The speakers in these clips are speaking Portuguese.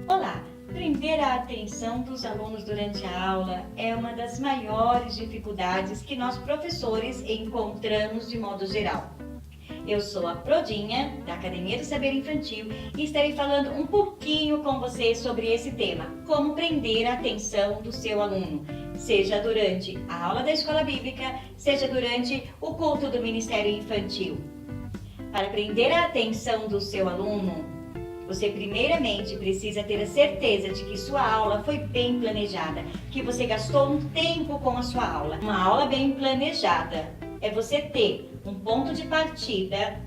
Olá! Prender a atenção dos alunos durante a aula é uma das maiores dificuldades que nós professores encontramos de modo geral. Eu sou a Prodinha, da Academia do Saber Infantil, e estarei falando um pouquinho com você sobre esse tema, como prender a atenção do seu aluno, seja durante a aula da escola bíblica, seja durante o culto do Ministério Infantil. Para prender a atenção do seu aluno, você primeiramente precisa ter a certeza de que sua aula foi bem planejada, que você gastou um tempo com a sua aula. Uma aula bem planejada é você ter um ponto de partida,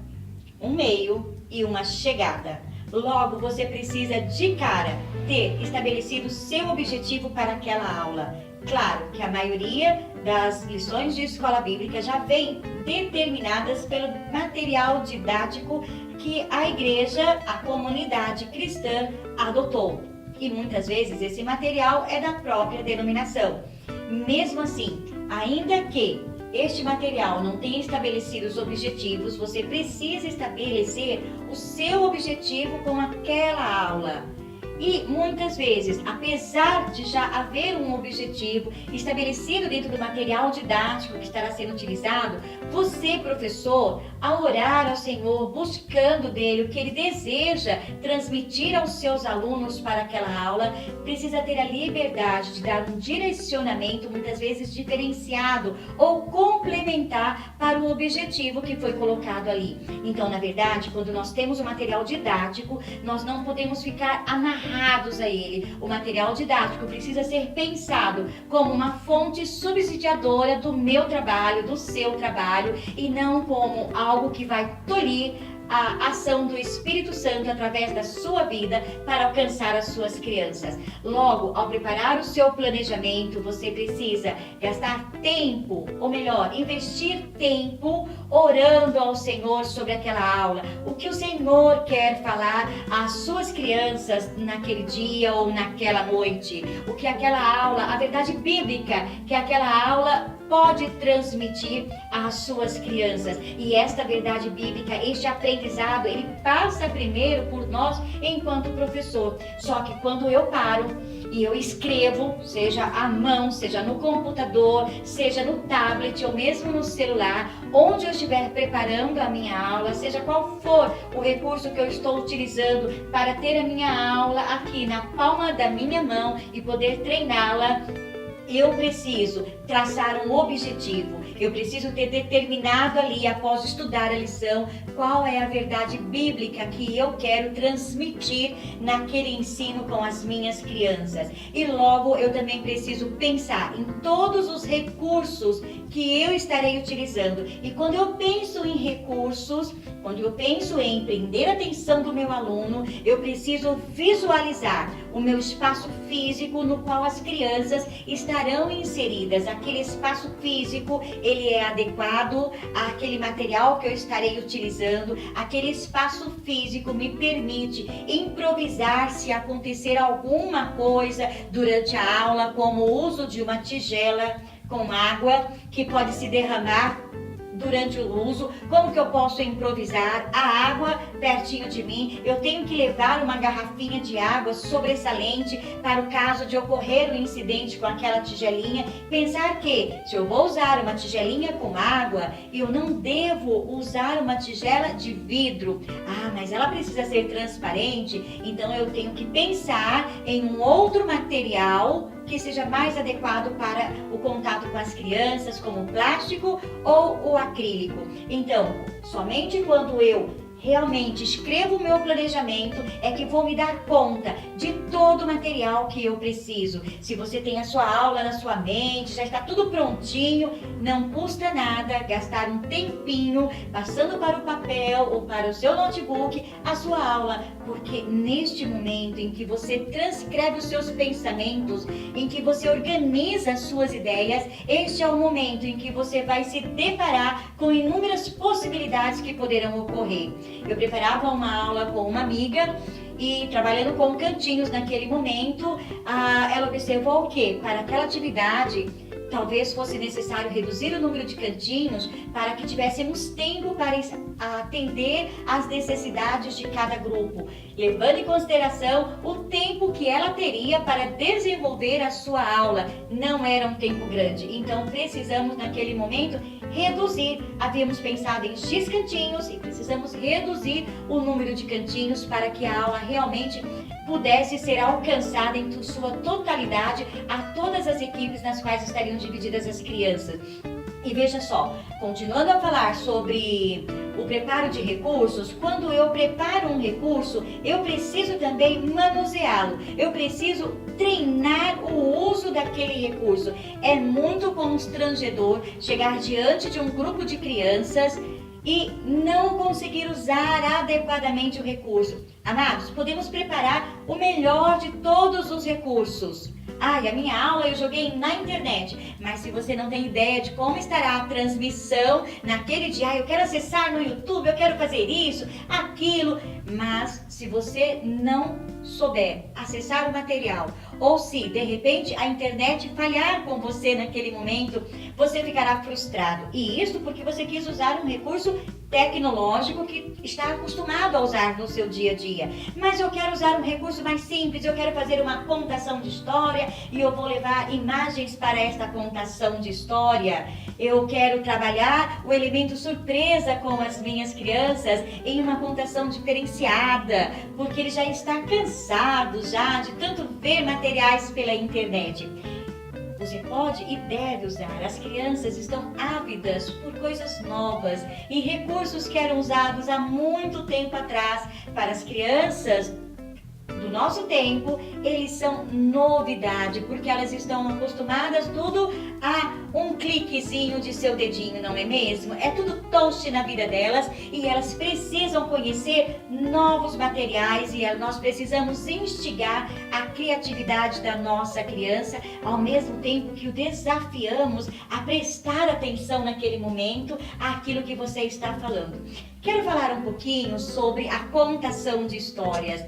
um meio e uma chegada. Logo, você precisa de cara ter estabelecido seu objetivo para aquela aula. Claro que a maioria das lições de escola bíblica já vem determinadas pelo material didático que a igreja, a comunidade cristã adotou. E muitas vezes esse material é da própria denominação. Mesmo assim, ainda que este material não tenha estabelecido os objetivos, você precisa estabelecer o seu objetivo com aquela aula. E muitas vezes, apesar de já haver um objetivo estabelecido dentro do material didático que estará sendo utilizado, você, professor, ao orar ao Senhor, buscando dele o que ele deseja transmitir aos seus alunos para aquela aula, precisa ter a liberdade de dar um direcionamento, muitas vezes diferenciado ou complementar para o objetivo que foi colocado ali. Então, na verdade, quando nós temos o material didático, nós não podemos ficar amarrados a ele. O material didático precisa ser pensado como uma fonte subsidiadora do meu trabalho, do seu trabalho, e não como algo que vai tolir a ação do Espírito Santo através da sua vida para alcançar as suas crianças. Logo, ao preparar o seu planejamento, você precisa gastar tempo, ou melhor, investir tempo orando ao Senhor sobre aquela aula. O que o Senhor quer falar às suas crianças naquele dia ou naquela noite. O que aquela aula, a verdade bíblica que aquela aula pode transmitir às suas crianças. E esta verdade bíblica, este aprendizado, ele passa primeiro por nós enquanto professor. Só que quando eu paro e eu escrevo, seja à mão, seja no computador, seja no tablet ou mesmo no celular, onde eu estiver preparando a minha aula, seja qual for o recurso que eu estou utilizando para ter a minha aula aqui na palma da minha mão e poder treiná-la, eu preciso traçar um objetivo, eu preciso ter determinado ali, após estudar a lição, qual é a verdade bíblica que eu quero transmitir naquele ensino com as minhas crianças. E logo eu também preciso pensar em todos os recursos que eu estarei utilizando. E quando eu penso em recursos, quando eu penso em prender a atenção do meu aluno, eu preciso visualizar o meu espaço físico no qual as crianças estarão inseridas. Aquele espaço físico, ele é adequado àquele material que eu estarei utilizando. Aquele espaço físico me permite improvisar se acontecer alguma coisa durante a aula, como o uso de uma tigela com água que pode se derramar durante o uso. Como que eu posso improvisar? A água pertinho de mim, eu tenho que levar uma garrafinha de água sobressalente para o caso de ocorrer um incidente com aquela tigelinha. Pensar que se eu vou usar uma tigelinha com água, eu não devo usar uma tigela de vidro. Ah, mas ela precisa ser transparente, então eu tenho que pensar em um outro material que seja mais adequado para o contato com as crianças, como o plástico ou o acrílico. Então, somente quando eu realmente escrevo o meu planejamento é que vou me dar conta de todo o material que eu preciso. Se você tem a sua aula na sua mente, já está tudo prontinho, não custa nada gastar um tempinho passando para o papel ou para o seu notebook a sua aula, porque neste momento em que você transcreve os seus pensamentos, em que você organiza as suas ideias, este é o momento em que você vai se deparar com inúmeras possibilidades que poderão ocorrer. Eu preparava uma aula com uma amiga e trabalhando com cantinhos naquele momento, ela observou o que? Para aquela atividade, talvez fosse necessário reduzir o número de cantinhos para que tivéssemos tempo para atender às necessidades de cada grupo, levando em consideração o tempo que ela teria para desenvolver a sua aula. Não era um tempo grande, então precisamos naquele momento reduzir. Havíamos pensado em X cantinhos e precisamos reduzir o número de cantinhos para que a aula realmente pudesse ser alcançada em sua totalidade a todas as equipes nas quais estariam divididas as crianças. E veja só, continuando a falar sobre o preparo de recursos, quando eu preparo um recurso, eu preciso também manuseá-lo, eu preciso treinar o uso daquele recurso. É muito constrangedor chegar diante de um grupo de crianças e não conseguir usar adequadamente o recurso. Amados, podemos preparar o melhor de todos os recursos. A minha aula eu joguei na internet, mas se você não tem ideia de como estará a transmissão naquele dia, eu quero acessar no YouTube, eu quero fazer isso, aquilo, mas se você não souber acessar o material, ou se de repente a internet falhar com você naquele momento, você ficará frustrado. E isso porque você quis usar um recurso tecnológico que está acostumado a usar no seu dia a dia. Mas eu quero usar um recurso mais simples, eu quero fazer uma contação de história e eu vou levar imagens para esta contação de história. Eu quero trabalhar o elemento surpresa com as minhas crianças em uma contação diferenciada, porque ele já está cansado já de tanto ver materiais pela internet. Você pode e deve usar. As crianças estão ávidas por coisas novas e recursos que eram usados há muito tempo atrás. Para as crianças do nosso tempo, eles são novidade, porque elas estão acostumadas tudo a um cliquezinho de seu dedinho, não é mesmo? É tudo touch na vida delas e elas precisam conhecer novos materiais e nós precisamos instigar a criatividade da nossa criança, ao mesmo tempo que o desafiamos a prestar atenção naquele momento àquilo que você está falando. Quero falar um pouquinho sobre a contação de histórias.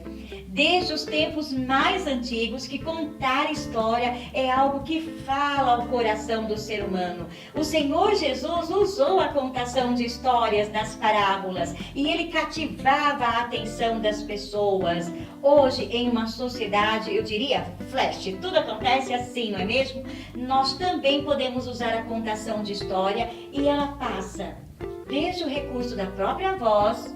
Desde os tempos mais antigos que contar história é algo que fala ao coração do ser humano. O Senhor Jesus usou a contação de histórias nas parábolas e ele cativava a atenção das pessoas. Hoje, em uma sociedade, eu diria, flash, tudo acontece assim, não é mesmo? Nós também podemos usar a contação de história e ela passa desde o recurso da própria voz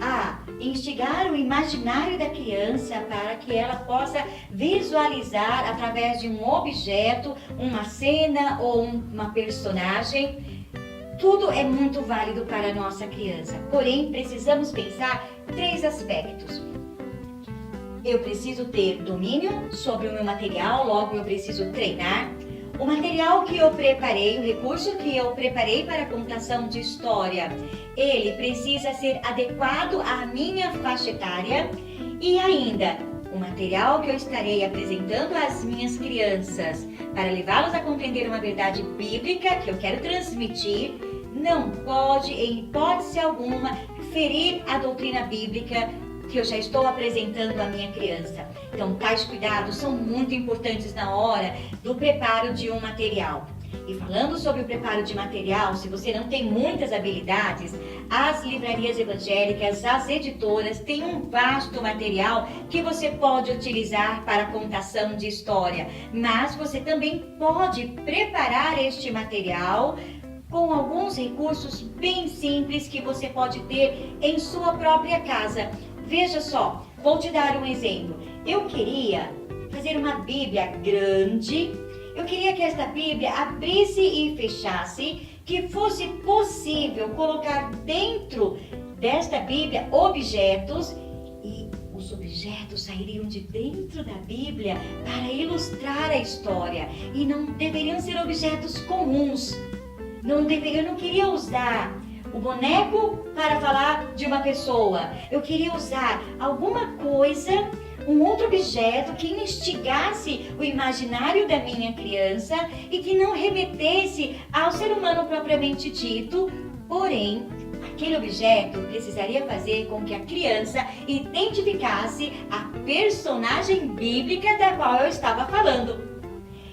a instigar o imaginário da criança para que ela possa visualizar através de um objeto, uma cena ou uma personagem. Tudo é muito válido para a nossa criança, porém precisamos pensar 3 aspectos. Eu preciso ter domínio sobre o meu material, logo eu preciso treinar. O material que eu preparei, o recurso que eu preparei para a contação de história, ele precisa ser adequado à minha faixa etária. E ainda, o material que eu estarei apresentando às minhas crianças para levá-los a compreender uma verdade bíblica que eu quero transmitir, não pode, em hipótese alguma, ferir a doutrina bíblica que eu já estou apresentando à minha criança. Então, tais cuidados são muito importantes na hora do preparo de um material. E falando sobre o preparo de material, se você não tem muitas habilidades, as livrarias evangélicas, as editoras têm um vasto material que você pode utilizar para a contação de história. Mas você também pode preparar este material com alguns recursos bem simples que você pode ter em sua própria casa. Veja só, vou te dar um exemplo. Eu queria fazer uma Bíblia grande. Eu queria que esta Bíblia abrisse e fechasse, que fosse possível colocar dentro desta Bíblia objetos e os objetos sairiam de dentro da Bíblia para ilustrar a história e não deveriam ser objetos comuns. Eu não queria usar o boneco para falar de uma pessoa. Eu queria usar alguma coisa, um outro objeto que instigasse o imaginário da minha criança e que não remetesse ao ser humano propriamente dito, porém, aquele objeto precisaria fazer com que a criança identificasse a personagem bíblica da qual eu estava falando.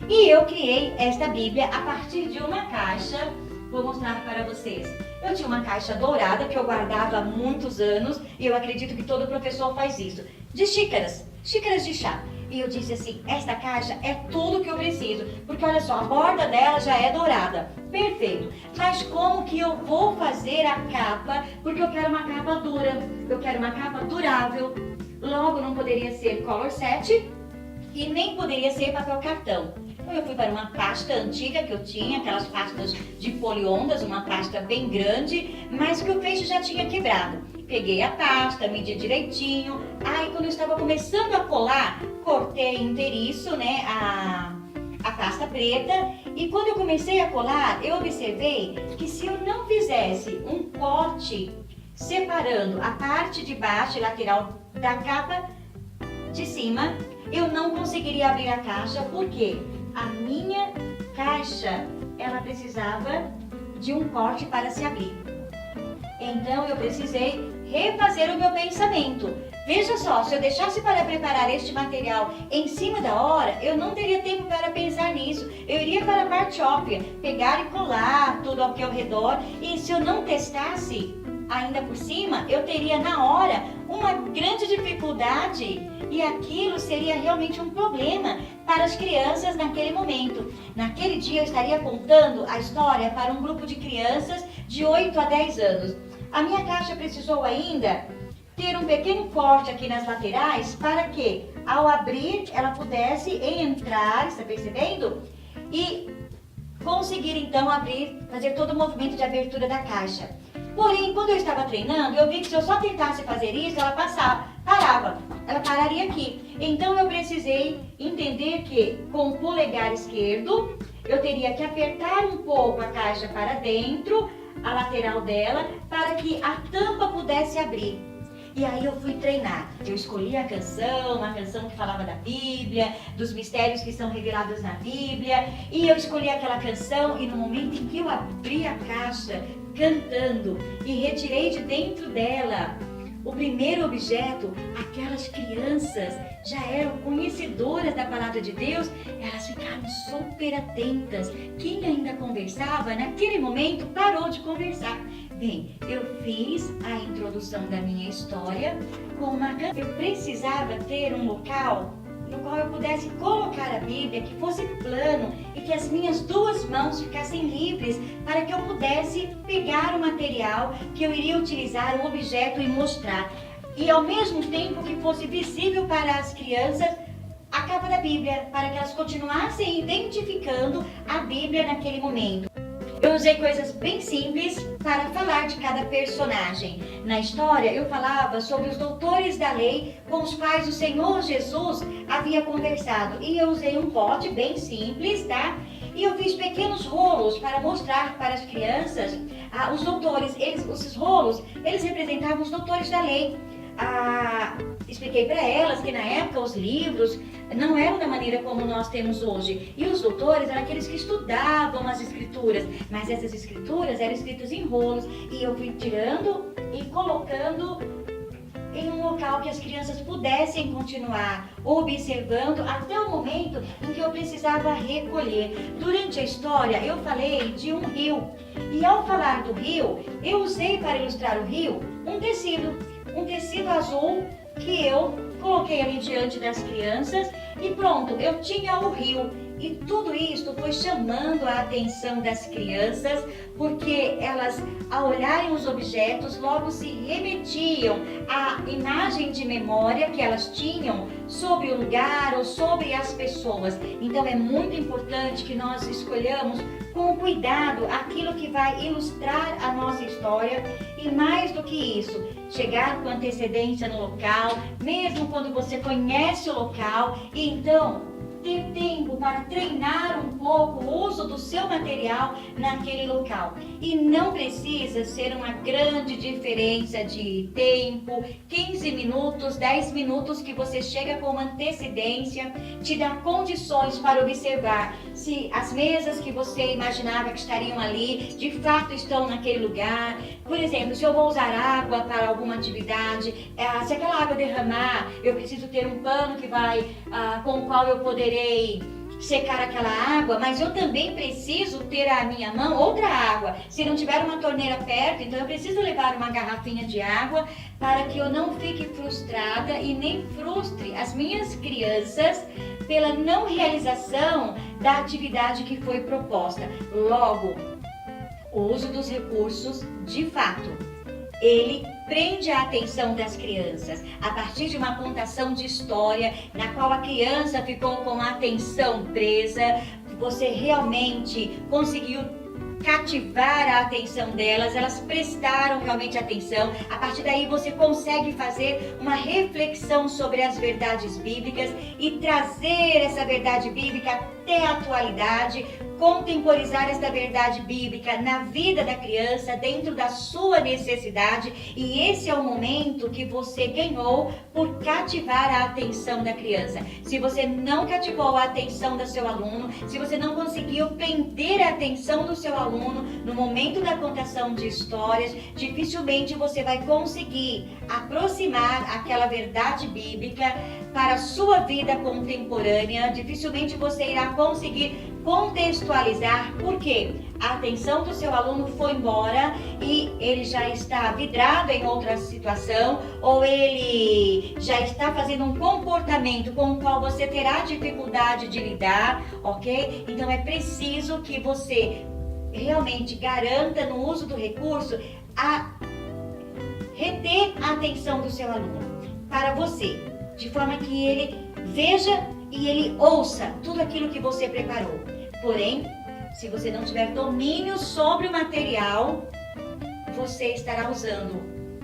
E eu criei esta Bíblia a partir de uma caixa. Vou mostrar para vocês. Eu tinha uma caixa dourada que eu guardava há muitos anos e eu acredito que todo professor faz isso. De xícaras. xícaras de chá. E eu disse assim, esta caixa é tudo que eu preciso, porque olha só, a borda dela já é dourada. Perfeito. Mas como que eu vou fazer a capa? Porque eu quero uma capa dura, eu quero uma capa durável. Logo, não poderia ser color set e nem poderia ser papel cartão. Então eu fui para uma pasta antiga que eu tinha, aquelas pastas de poliondas, uma pasta bem grande, mas que o peixe já tinha quebrado. Peguei a pasta, medi direitinho, aí quando eu estava começando a colar, cortei inteiriço, né, a pasta preta, e quando eu comecei a colar, eu observei que se eu não fizesse um corte separando a parte de baixo e lateral da capa de cima, eu não conseguiria abrir a caixa, porque a minha caixa, ela precisava de um corte para se abrir. Então eu precisei refazer o meu pensamento. Veja só, se eu deixasse para preparar este material em cima da hora, eu não teria tempo para pensar nisso. Eu iria para a parte óbvia, pegar e colar tudo aqui ao redor, e se eu não testasse ainda por cima, eu teria na hora uma grande dificuldade e aquilo seria realmente um problema para as crianças naquele momento. Naquele dia eu estaria contando a história para um grupo de crianças de 8 a 10 anos. A minha caixa precisou ainda ter um pequeno corte aqui nas laterais para que, ao abrir, ela pudesse entrar, está percebendo? E conseguir então abrir, fazer todo o movimento de abertura da caixa. Porém, quando eu estava treinando, eu vi que se eu só tentasse fazer isso, ela parava, ela pararia aqui. Então eu precisei entender que com o polegar esquerdo, eu teria que apertar um pouco a caixa para dentro, a lateral dela, para que a tampa pudesse abrir. E aí eu fui treinar. Eu escolhi a canção, uma canção que falava da Bíblia, dos mistérios que são revelados na Bíblia. E eu escolhi aquela canção e no momento em que eu abri a caixa, cantando, e retirei de dentro dela o primeiro objeto, aquelas crianças já eram conhecedoras da palavra de Deus, elas ficaram super atentas. Quem ainda conversava, naquele momento parou de conversar. Bem, eu fiz a introdução da minha história com uma canção. Eu precisava ter um local no qual eu pudesse colocar a Bíblia, que fosse plano e que as minhas duas mãos ficassem livres para que eu pudesse pegar o material que eu iria utilizar, o objeto, e mostrar. E ao mesmo tempo que fosse visível para as crianças a capa da Bíblia, para que elas continuassem identificando a Bíblia naquele momento. Eu usei coisas bem simples para falar de cada personagem. Na história, eu falava sobre os doutores da lei com os quais o Senhor Jesus havia conversado. E eu usei um pote bem simples, tá? E eu fiz pequenos rolos para mostrar para as crianças os doutores. Esses rolos, eles representavam os doutores da lei. Expliquei para elas que na época os livros não eram da maneira como nós temos hoje. E os doutores eram aqueles que estudavam as escrituras, mas essas escrituras eram escritas em rolos. E eu fui tirando e colocando em um local que as crianças pudessem continuar observando até o momento em que eu precisava recolher. Durante a história eu falei de um rio. E ao falar do rio, eu usei para ilustrar o rio um tecido azul que eu coloquei ali diante das crianças e pronto, eu tinha o rio. E tudo isso foi chamando a atenção das crianças, porque elas, ao olharem os objetos, logo se remetiam à imagem de memória que elas tinham sobre o lugar ou sobre as pessoas. Então é muito importante que nós escolhamos com cuidado aquilo que vai ilustrar a nossa história e, mais do que isso, chegar com antecedência no local, mesmo quando você conhece o local, e então ter tempo para treinar um pouco o uso do seu material naquele local. E não precisa ser uma grande diferença de tempo, 15 minutos, 10 minutos que você chega com antecedência, te dá condições para observar se as mesas que você imaginava que estariam ali, de fato estão naquele lugar. Por exemplo, se eu vou usar água para alguma atividade, se aquela água derramar, eu preciso ter um pano com o qual eu poderei secar aquela água, mas eu também preciso ter à minha mão outra água. Se não tiver uma torneira perto, então eu preciso levar uma garrafinha de água para que eu não fique frustrada e nem frustre as minhas crianças pela não realização da atividade que foi proposta. Logo, o uso dos recursos, de fato, ele prende a atenção das crianças a partir de uma contação de história na qual a criança ficou com a atenção presa. Você realmente conseguiu cativar a atenção delas, elas prestaram realmente atenção. A partir daí você consegue fazer uma reflexão sobre as verdades bíblicas e trazer essa verdade bíblica até a atualidade, contemporizar esta verdade bíblica na vida da criança, dentro da sua necessidade. E esse é o momento que você ganhou por cativar a atenção da criança. Se você não cativou a atenção do seu aluno, se você não conseguiu prender a atenção do seu aluno no momento da contação de histórias, dificilmente você vai conseguir aproximar aquela verdade bíblica para a sua vida contemporânea. Dificilmente você irá conseguir contextualizar, porque a atenção do seu aluno foi embora e ele já está vidrado em outra situação, ou ele já está fazendo um comportamento com o qual você terá dificuldade de lidar, ok? Então é preciso que você realmente garanta no uso do recurso a reter a atenção do seu aluno para você, de forma que ele veja e ele ouça tudo aquilo que você preparou. Porém, se você não tiver domínio sobre o material, você estará usando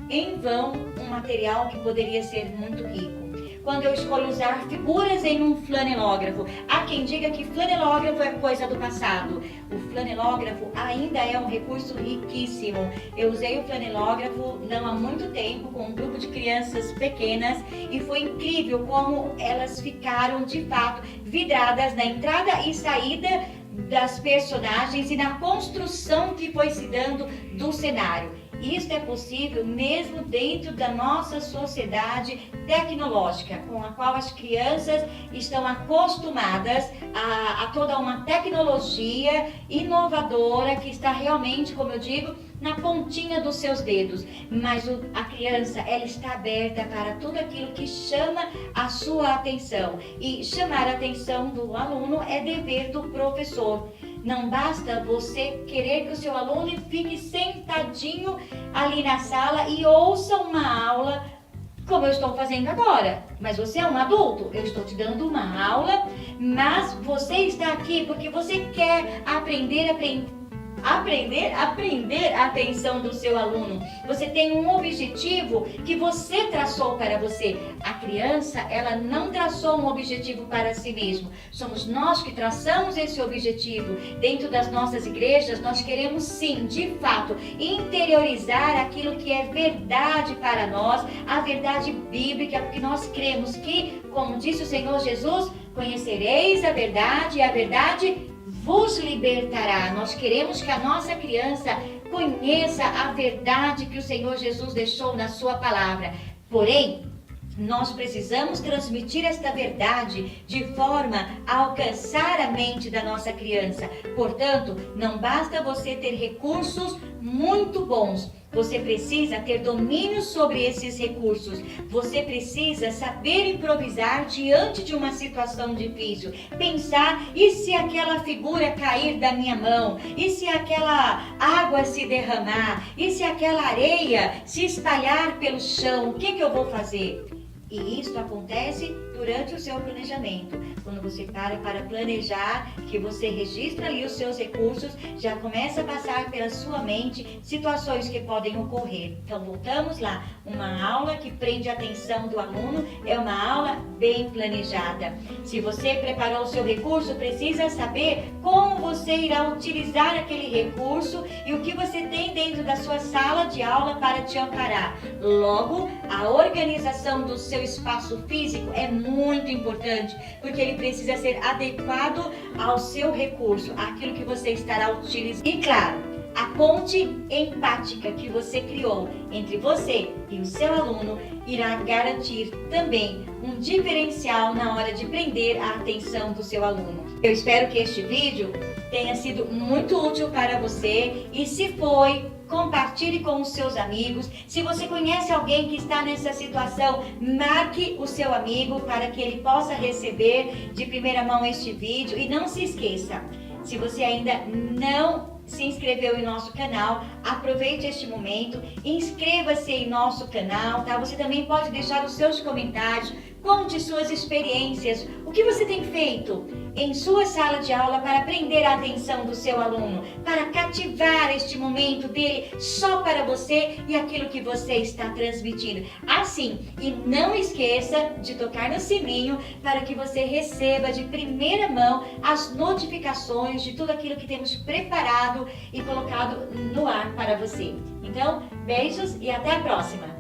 em vão um material que poderia ser muito rico. Quando eu escolho usar figuras em um flanelógrafo, há quem diga que flanelógrafo é coisa do passado. O flanelógrafo ainda é um recurso riquíssimo. Eu usei o flanelógrafo não há muito tempo com um grupo de crianças pequenas e foi incrível como elas ficaram de fato vidradas na entrada e saída das personagens e na construção que foi se dando do cenário. Isso é possível mesmo dentro da nossa sociedade tecnológica, com a qual as crianças estão acostumadas a toda uma tecnologia inovadora que está realmente, como eu digo, na pontinha dos seus dedos. Mas a criança, ela está aberta para tudo aquilo que chama a sua atenção. E chamar a atenção do aluno é dever do professor. Não basta você querer que o seu aluno fique sentadinho ali na sala e ouça uma aula como eu estou fazendo agora. Mas você é um adulto, eu estou te dando uma aula, mas você está aqui porque você quer aprender a atenção do seu aluno. Você tem um objetivo que você traçou para você. A criança, ela não traçou um objetivo para si mesmo. Somos nós que traçamos esse objetivo. Dentro das nossas igrejas, nós queremos sim, de fato, interiorizar aquilo que é verdade para nós, a verdade bíblica, porque nós cremos que, como disse o Senhor Jesus, conhecereis a verdade e a verdade vos libertará. Nós queremos que a nossa criança conheça a verdade que o Senhor Jesus deixou na sua palavra. Porém, nós precisamos transmitir esta verdade de forma a alcançar a mente da nossa criança. Portanto, não basta você ter recursos muito bons. Você precisa ter domínio sobre esses recursos. Você precisa saber improvisar diante de uma situação difícil. Pensar, e se aquela figura cair da minha mão? E se aquela água se derramar? E se aquela areia se espalhar pelo chão? O que eu vou fazer? E isso acontece durante o seu planejamento. Quando você para planejar, que você registra ali os seus recursos, já começa a passar pela sua mente situações que podem ocorrer. Então, voltamos lá. Uma aula que prende a atenção do aluno é uma aula bem planejada. Se você preparou o seu recurso, precisa saber como você irá utilizar aquele recurso e o que você tem dentro da sua sala de aula para te amparar. Logo, a organização do seu espaço físico é muito importante, porque ele precisa ser adequado ao seu recurso, àquilo que você estará utilizando. E claro, A ponte empática que você criou entre você e o seu aluno irá garantir também um diferencial na hora de prender a atenção do seu aluno. Eu espero que este vídeo tenha sido muito útil para você e se foi, compartilhe com os seus amigos. Se você conhece alguém que está nessa situação, marque o seu amigo para que ele possa receber de primeira mão este vídeo. E não se esqueça, se você ainda não se inscreveu em nosso canal, aproveite este momento, inscreva-se em nosso canal, tá? Você também pode deixar os seus comentários, conte suas experiências, o que você tem feito em sua sala de aula para prender a atenção do seu aluno, para cativar este momento dele só para você e aquilo que você está transmitindo. Assim, e não esqueça de tocar no sininho para que você receba de primeira mão as notificações de tudo aquilo que temos preparado e colocado no ar para você. Então, beijos e até a próxima!